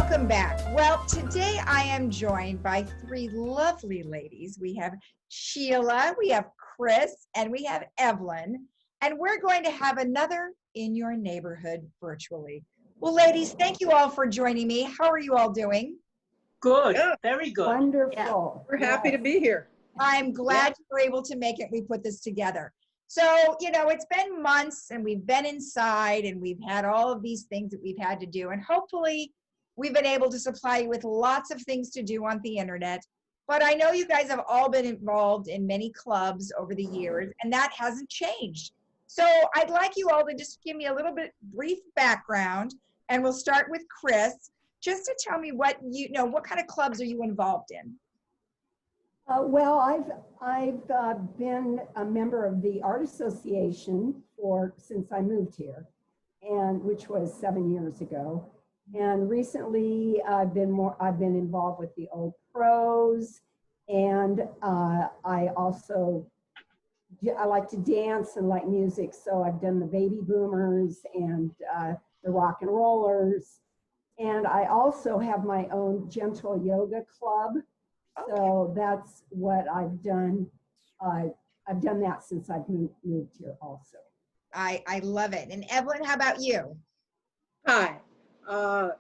welcome back. Well, today I am joined by three lovely ladies. We have Sheila, we have Chris, and we have Evelyn. And we're going to have another In Your Neighborhood virtually. Well, ladies, thank you all for joining me. How are you all doing? Good, very good. Wonderful. Yeah. We're happy to be here. I'm glad you were able to make it. We put this together. So, you know, it's been months and we've been inside and we've had all of these things that we've had to do. And hopefully we've been able to supply you with lots of things to do on the internet. But I know you guys have all been involved in many clubs over the years, and that hasn't changed. So I'd like you all to just give me a little bit brief background, and we'll start with Chris, just to tell me what what kind of clubs are you involved in? Well, I've been a member of the Art Association since I moved here, and which was 7 years ago. And recently, I've been involved with the Old Pros, and I like to dance and like music. So I've done the Baby Boomers and the Rock and Rollers, and I also have my own gentle yoga club. Okay. So that's what I've done. I've done that since I've moved here also. I love it. And Evelyn, how about you? Hi.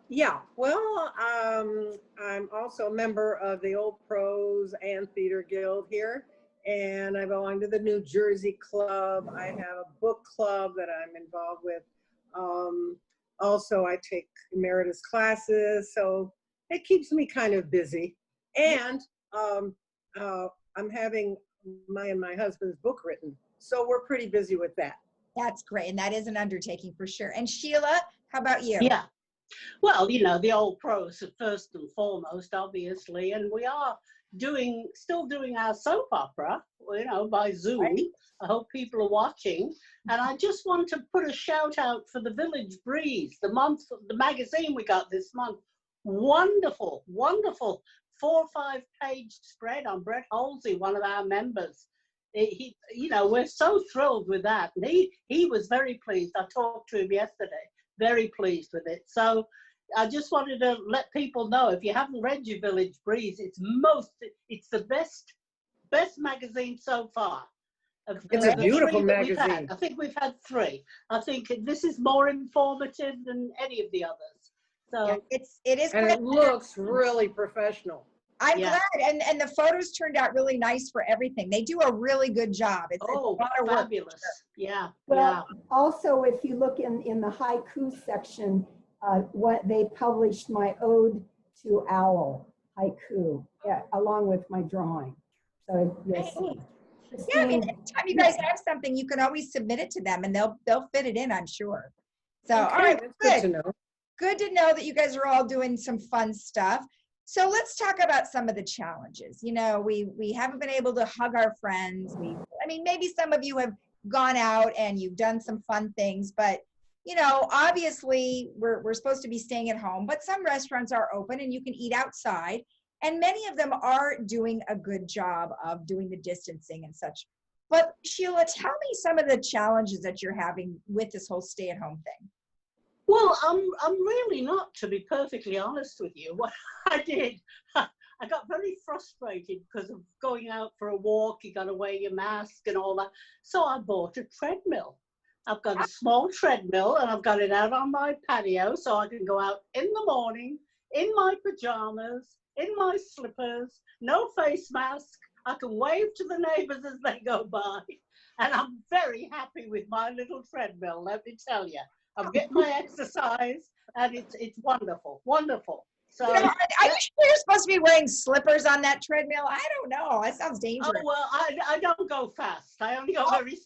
Yeah, well, I'm also a member of the Old Pros and Theater Guild here, and I belong to the New Jersey Club. I have a book club that I'm involved with. Also, I take emeritus classes, so it keeps me kind of busy. And I'm having my husband's book written, so we're pretty busy with that. That's great, and that is an undertaking for sure. And Sheila, how about you? Yeah. Well, you know, the Old Pros are first and foremost, obviously, and we are still doing our soap opera, you know, by Zoom. Right. I hope people are watching. And I just want to put a shout out for the Village Breeze, the magazine we got this month. Wonderful, wonderful 4 or 5 page spread on Brett Halsey, one of our members. You know, we're so thrilled with that. And he was very pleased. I talked to him yesterday. Very pleased with it. So I just wanted to let people know, if you haven't read your Village Breeze, it's the best magazine so far. It's a beautiful magazine. I think we've had 3. I think this is more informative than any of the others. So yeah, it is, and it looks really professional. I'm glad, and the photos turned out really nice for everything. They do a really good job. It's a lot of work. Fabulous. Yeah. Well, also, if you look in the haiku section, what they published my ode to owl haiku, along with my drawing. So yes. Yeah, I mean, anytime you guys have something, you can always submit it to them, and they'll fit it in, I'm sure. So, okay, all right, good to know. Good to know that you guys are all doing some fun stuff. So let's talk about some of the challenges. You know, we haven't been able to hug our friends. I mean, maybe some of you have gone out and you've done some fun things, but you know, obviously we're supposed to be staying at home, but some restaurants are open and you can eat outside, and many of them are doing a good job of doing the distancing and such. But Sheila, tell me some of the challenges that you're having with this whole stay-at-home thing. Well, I'm really not, to be perfectly honest with you. What I did, I got very frustrated because of going out for a walk. You got to wear your mask and all that. So I bought a treadmill. I've got a small treadmill and I've got it out on my patio so I can go out in the morning in my pajamas, in my slippers, no face mask. I can wave to the neighbors as they go by. And I'm very happy with my little treadmill, let me tell you. I'm getting my exercise, and it's wonderful, wonderful. So, you know, are you sure you're supposed to be wearing slippers on that treadmill? I don't know. That sounds dangerous. Oh well, I don't go fast. I only go very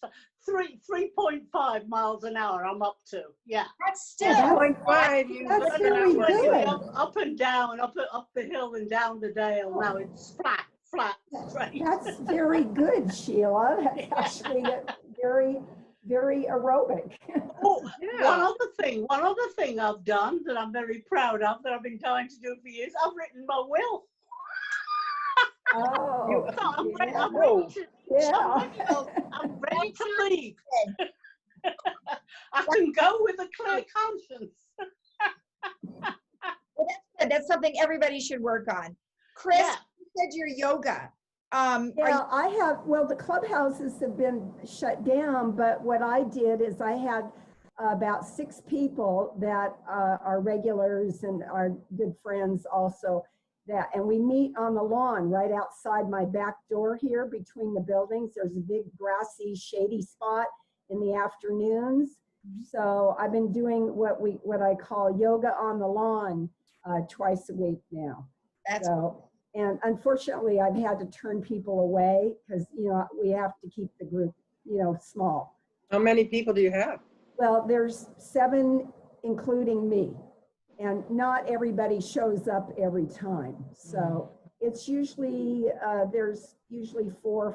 3.5 miles an hour. I'm up to That's still 3.5. That's very good. Up and down, up the hill and down the dale. Now it's flat, straight. That's very good, Sheila. That's actually very, very aerobic. Oh, yeah. One other thing I've done that I'm very proud of, that I've been trying to do for years, I've written my will. Oh, So I'm ready to leave. I can go with a clear conscience. Well, that's That's something everybody should work on. Chris, Yeah. you said your yoga. Are Yeah, I have, well, the clubhouses have been shut down, but what I did is I had about 6 people that are regulars and are good friends also that, and we meet on the lawn right outside my back door here between the buildings. There's a big grassy, shady spot in the afternoons. So I've been doing what I call yoga on the lawn twice a week now. that's So, and unfortunately, I've had to turn people away because, you know, we have to keep the group, you know, small. How many people do you have? Well, there's 7, including me, and not everybody shows up every time. So it's usually, there's usually 4 or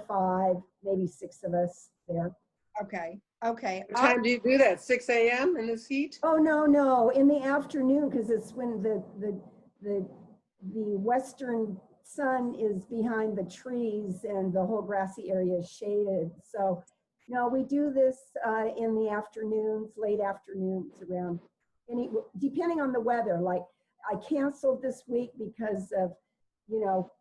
5, maybe 6 of us there. okay. Okay. What time do you do that? 6 a.m. in this heat? Oh, no, in the afternoon, because it's when the western sun is behind the trees and the whole grassy area is shaded. So no, we do this in the afternoons, late afternoons around depending on the weather. Like I canceled this week because of, you know,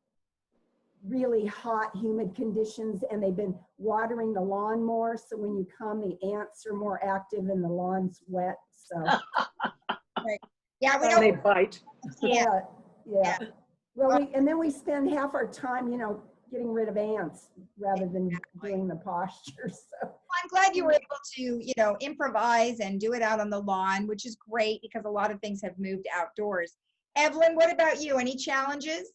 really hot, humid conditions, and they've been watering the lawn more. So when you come, the ants are more active and the lawn's wet. So Right. Yeah, we And don't. they bite. Yeah. yeah. Well, and then we spend half our time, you know, getting rid of ants rather than doing the posture. So I'm glad you were able to, you know, improvise and do it out on the lawn, which is great because a lot of things have moved outdoors. Evelyn, what about you? Any challenges?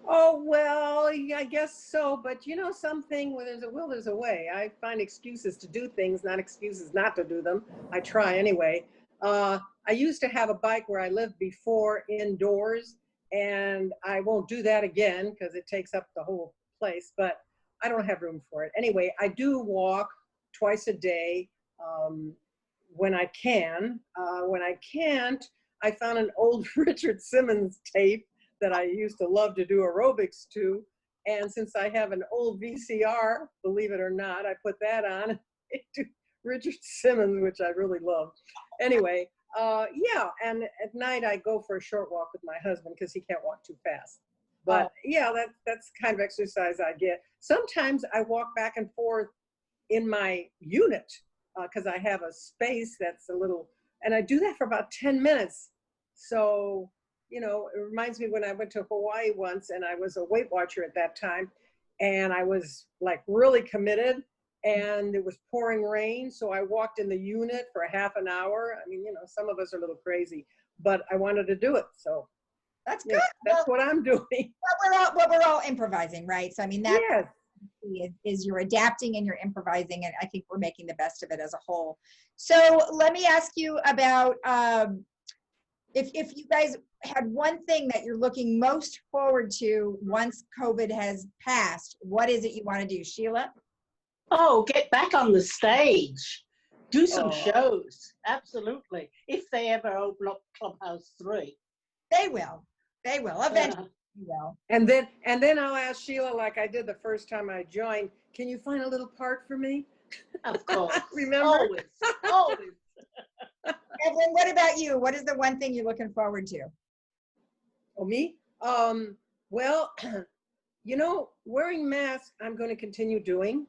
Oh, well, yeah, I guess so. But you know something, when there's a will, there's a way. I find excuses to do things, not excuses not to do them. I try anyway. I used to have a bike where I lived before indoors, and I won't do that again because it takes up the whole place, but I don't have room for it. Anyway, I do walk twice a day when I can. When I can't, I found an old Richard Simmons tape that I used to love to do aerobics to. And since I have an old VCR, believe it or not, I put that on to Richard Simmons, which I really love. Anyway, yeah, and at night I go for a short walk with my husband because he can't walk too fast. But yeah, that's the kind of exercise I get. Sometimes I walk back and forth in my unit because I have a space that's a little, and I do that for about 10 minutes. So, you know, it reminds me when I went to Hawaii once and I was a Weight Watcher at that time, and I was like really committed, and it was pouring rain. So I walked in the unit for a half an hour. I mean, you know, some of us are a little crazy, but I wanted to do it. So That's yeah, good. that's what I'm doing. We're all improvising, right? So I mean, that Yes. is you're adapting and you're improvising, and I think we're making the best of it as a whole. So let me ask you about if you guys had one thing that you're looking most forward to once COVID has passed, what is it you want to do, Sheila? Oh, get back on the stage. Do some Oh. shows. Absolutely. If they ever open up Clubhouse 3. They will. They will. Eventually, they will. And then I'll ask Sheila, like I did the first time I joined, can you find a little part for me? Of course. Remember? Always. Always. Evelyn, what about you? What is the one thing you're looking forward to? Oh, me? Well, you know, wearing masks, I'm going to continue doing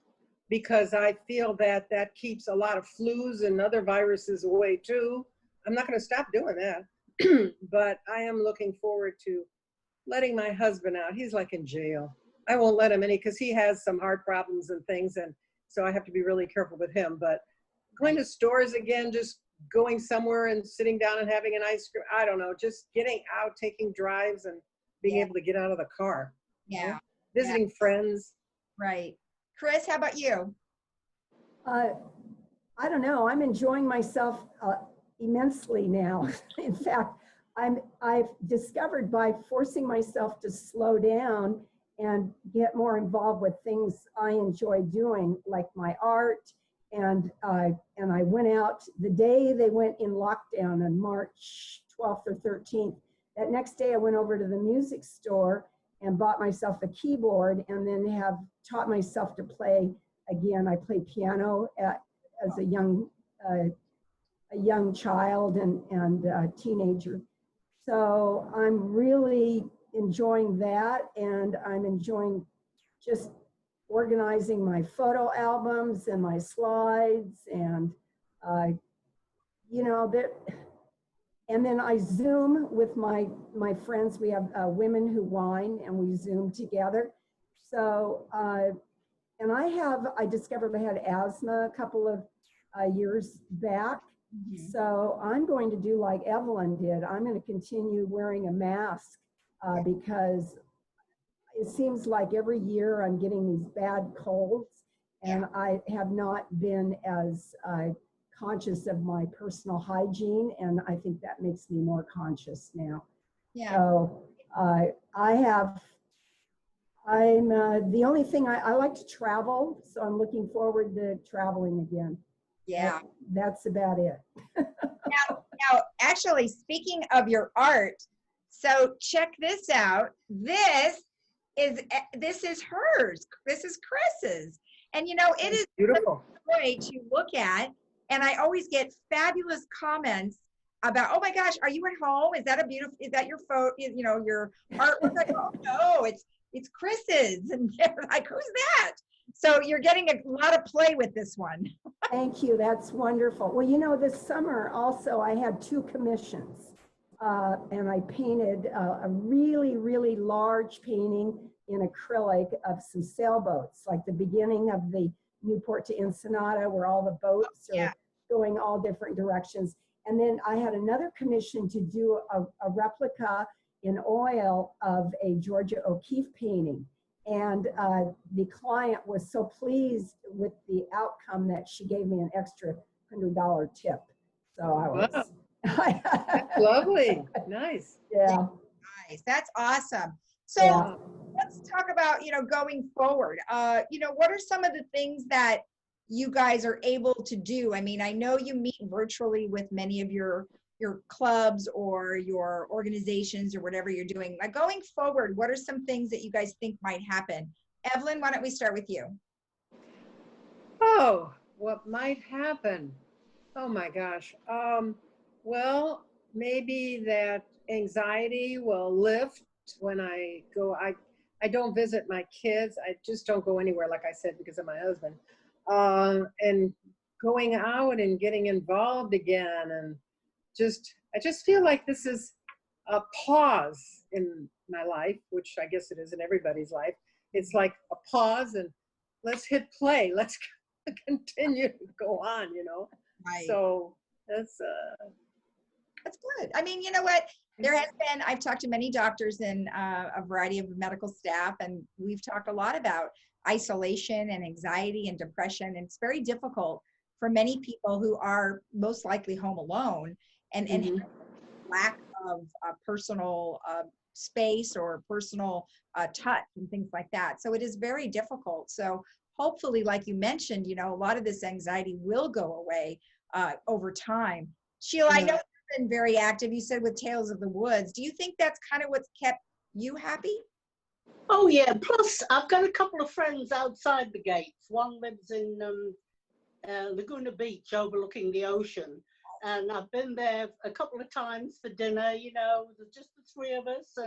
because I feel that that keeps a lot of flus and other viruses away too. I'm not going to stop doing that, but I am looking forward to letting my husband out. He's like in jail. I won't let him in because he has some heart problems and things, and so I have to be really careful with him. But going to stores again, just going somewhere and sitting down and having an ice cream, I don't know, just getting out, taking drives and being able to get out of the car. Yeah. Visiting friends. Right. Chris, how about you? I don't know. I'm enjoying myself immensely now. In fact, I've discovered by forcing myself to slow down and get more involved with things I enjoy doing, like my art. And I went out the day they went in lockdown on March 12th or 13th. That next day I went over to the music store and bought myself a keyboard, and then have taught myself to play again. I played piano as a young child and teenager. So I'm really enjoying that, and I'm enjoying just organizing my photo albums and my slides, and you know that. And then I Zoom with my friends. We have women who wine, and we Zoom together. So and I discovered I had asthma a couple of years back. So I'm going to do like Evelyn did. I'm going to continue wearing a mask because it seems like every year I'm getting these bad colds, and I have not been as conscious of my personal hygiene, and I think that makes me more conscious now. Yeah. So the only thing I like to travel, so I'm looking forward to traveling again. Yeah. That's about it. Now, actually, speaking of your art, so check this out. This is hers. This is Chris's. And you know, it is Beautiful. a joy to look at. And I always get fabulous comments about, oh my gosh, are you at home? Is that your photo, you know, your artwork? I go, oh, no, it's Chris's. And they're like, who's that? So you're getting a lot of play with this one. Thank you. That's wonderful. Well, you know, this summer also I had 2 commissions, and I painted a really, really large painting in acrylic of some sailboats, like the beginning of the Newport to Ensenada, where all the boats are going all different directions. And then I had another commission to do a replica in oil of a Georgia O'Keeffe painting. And the client was so pleased with the outcome that she gave me an extra $100 tip. So I was. Wow. That's lovely. Nice. Yeah. Nice. That's awesome. So let's talk about, you know, going forward. You know, what are some of the things that you guys are able to do? I mean, I know you meet virtually with many of your clubs or your organizations or whatever you're doing. Like going forward, what are some things that you guys think might happen? Evelyn, why don't we start with you? Oh, what might happen? Oh my gosh. Well, maybe that anxiety will lift when I go. I don't visit my kids. I just don't go anywhere, like I said, because of my husband. And going out and getting involved again, and I just feel like this is a pause in my life, which I guess it is in everybody's life. It's like a pause, and let's hit play. Let's continue to go on, you know. Right. So that's good. I mean, you know what? There has been, I've talked to many doctors and a variety of medical staff, and we've talked a lot about isolation and anxiety and depression. And it's very difficult for many people who are most likely home alone and lack of personal space or personal touch and things like that. So it is very difficult. So hopefully, like you mentioned, you know, a lot of this anxiety will go away over time. Sheila, I know you've been very active. You said with Tales of the Woods. Do you think that's kind of what's kept you happy? Oh yeah, plus I've got a couple of friends outside the gates. One lives in Laguna Beach overlooking the ocean. And I've been there a couple of times for dinner, you know, just the 3 of us,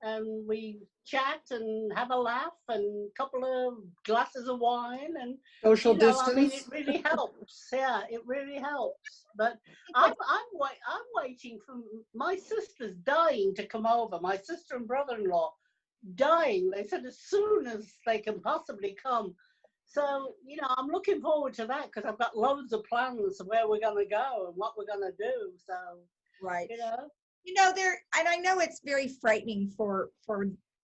and we chat and have a laugh and a couple of glasses of wine, and social distance. I mean, it really helps. Yeah, it really helps. But I'm waiting for my sister's dying to come over. My sister and brother-in-law dying. They said as soon as they can possibly come. So, you know, I'm looking forward to that because I've got loads of plans of where we're going to go and what we're going to do. So, right. You know, and I know it's very frightening for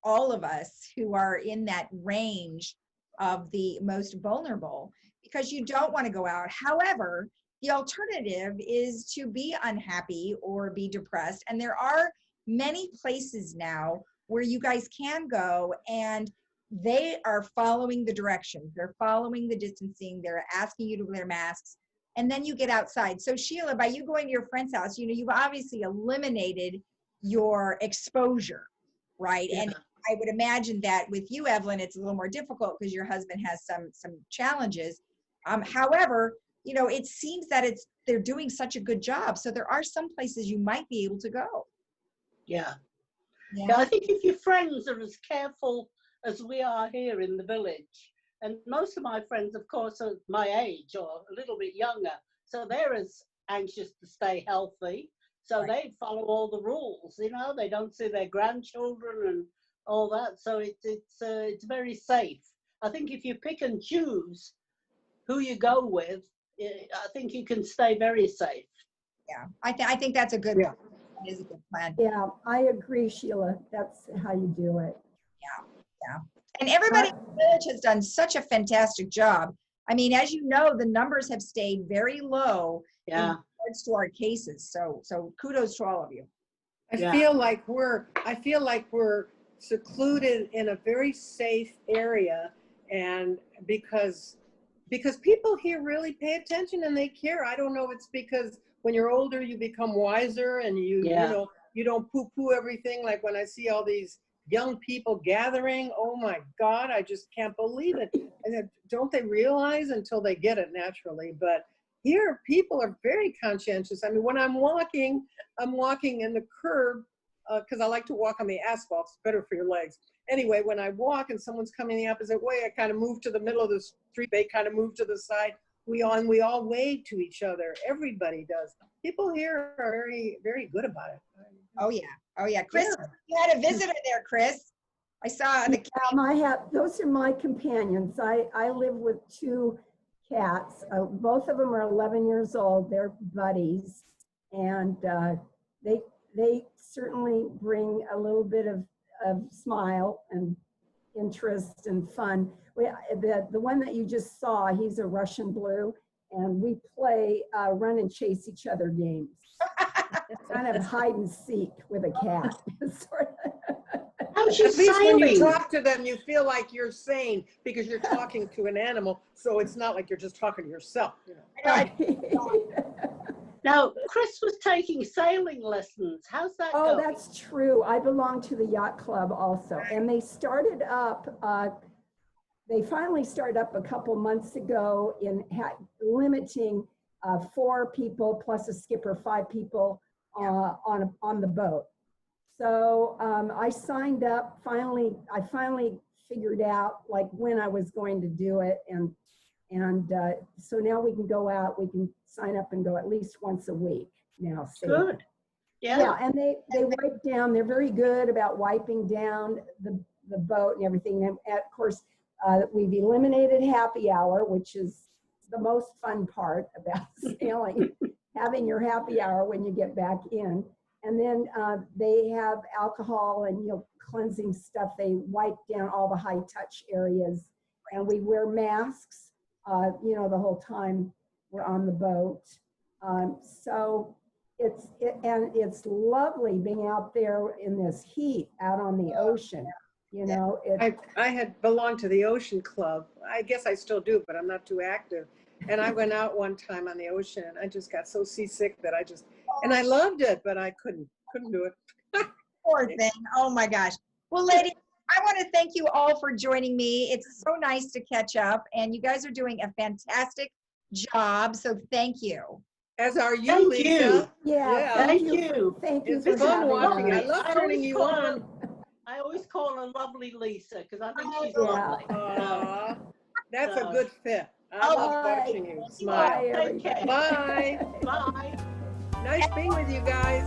all of us who are in that range of the most vulnerable, because you don't want to go out. However, the alternative is to be unhappy or be depressed. And there are many places now where you guys can go, and they are following the directions. They're following the distancing. They're asking you to wear masks. And then you get outside. So Sheila, by you going to your friend's house, you know, you've obviously eliminated your exposure, right? Yeah. And I would imagine that with you, Evelyn, it's a little more difficult because your husband has some challenges. However, you know, it seems that they're doing such a good job. So there are some places you might be able to go. Yeah. Yeah. Yeah, I think if your friends are as careful as we are here in the village, and most of my friends, of course, are my age or a little bit younger, so they're as anxious to stay healthy. So Right. they follow all the rules, they don't see their grandchildren and all that. So it's very safe. I think if you pick and choose who you go with, I think you can stay very safe. Yeah. I think that's a good, Yeah. that is a good plan. Yeah, I agree, Sheila. That's how you do it. And everybody in the village has done such a fantastic job. I mean, as you know, the numbers have stayed very low in Yeah. regards to our cases. So kudos to all of you. Yeah. I feel like we're secluded in a very safe area, and because people here really pay attention and they care. I don't know if it's because when you're older you become wiser and Yeah. you don't poo-poo everything. Like when I see all these young people gathering, oh my God, I just can't believe it. And then, don't they realize until they get it naturally? But here people are very conscientious. I mean, when I'm walking in the curb, because I like to walk on the asphalt. It's better for your legs. Anyway, when I walk and someone's coming the opposite way, I kind of move to the middle of the street. They kind of move to the side. We all wave to each other. Everybody does. People here are very, very good about it. Oh yeah. Oh yeah. Chris, Yeah. you had a visitor there, Chris. I saw the Those are my companions. I live with two cats. Both of them are 11 years old. They're buddies, and they certainly bring a little bit of smile and interest and fun. The one that you just saw, he's a Russian blue, and we play run and chase each other games. Kind of hide and seek with a cat. Sort of. How's she At least when you sailing? talk to them, you feel like you're sane because you're talking to an animal. So it's not like you're just talking to yourself. Now, Chris was taking sailing lessons. How's that Oh, going? that's true. I belong to the yacht club also. And they started up, they finally started up a couple months ago in limiting 4 people plus a skipper, 5 people on the boat. So I signed up, I finally figured out like when I was going to do it. And so now we can go out, we can sign up and go at least once a week now. Sailing. Good. Yeah. Yeah, and they wipe down, they're very good about wiping down the boat and everything. And of course, we've eliminated happy hour, which is the most fun part about sailing, having your happy hour when you get back in. And then they have alcohol and cleansing stuff. They wipe down all the high touch areas, and we wear masks, the whole time we're on the boat. So it's lovely being out there in this heat out on the ocean. I had belonged to the Ocean Club. I guess I still do, but I'm not too active. And I went out one time on the ocean and I just got so seasick that and I loved it, but I couldn't do it. poor thing. Oh my gosh. Well, ladies, I want to thank you all for joining me. It's so nice to catch up, and you guys are doing a fantastic job. So thank you. As are you, Thank Lisa. you. Yeah, Thank you. Thank you It's for fun having watching. I us. love turning you on. I always call her lovely Lisa because I think she's Yeah. lovely. Aw, that's a So- good fit. I love Bye. watching you Bye, smile. everybody. Okay. Bye. Bye. Nice being with you guys.